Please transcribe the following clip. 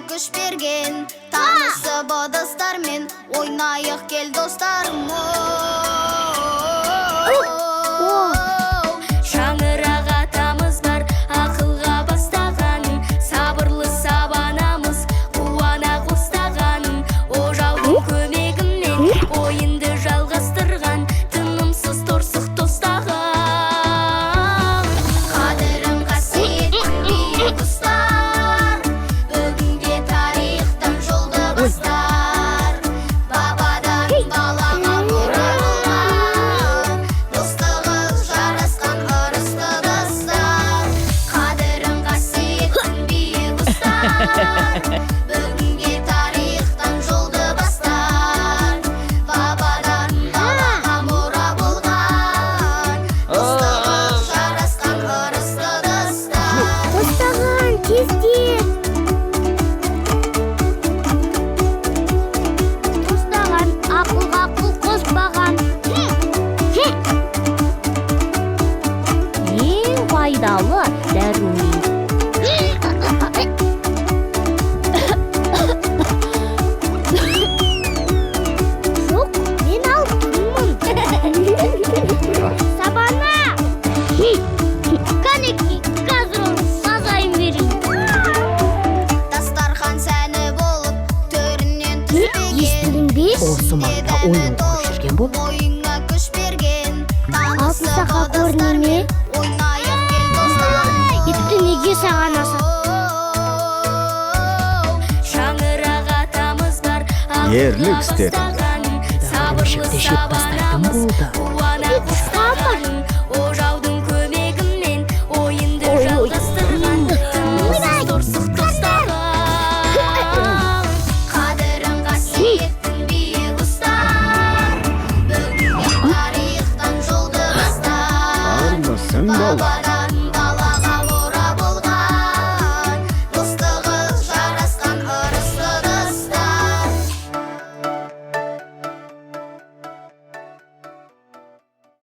күш берген, танысып ыдыстармен ойнайық кел достарым. Шаңырақ атамыз бар, ақылға бастаған, сабырлы сабанамыз, қуана қостаған. О жаудың көмегімен ойынды жалғастырған, тынымсыз торсық тостаған. Қадірін қасиетін биік ұстар, бүгінге тарихтан жолды бастар. Бабадан балаға мұра болған, достығы жарасқан ырысты достар. Қадірін қасиетін биік ұстар, бүгінге тарихтан жолды бастар. Бабадан балаға мұра болған, достығы жарасқан ырысты достар. Қостаған кезде тостаған ақылға қыл қоспаған. Ең пайдалы дәрумен. Жоқ, мен алып тұрмын. Сабана! Канеки, қазір оны сазайын берейін. Дастархан сәні болып, төрінен түспеген. Естідің бе? Осы маңда ойын қойып жүрген бұл. Ойыңа күш берген, танысып Алтын сақа көріне ме? ойнайық кел достар. Етті неге саған аса? Шаңырақ атамыз бар, Ерлік ақылға істеді. бастаған, сабырлы Ірімшікті жеп бастайтын сабанамыз, болды. қуана қостаған.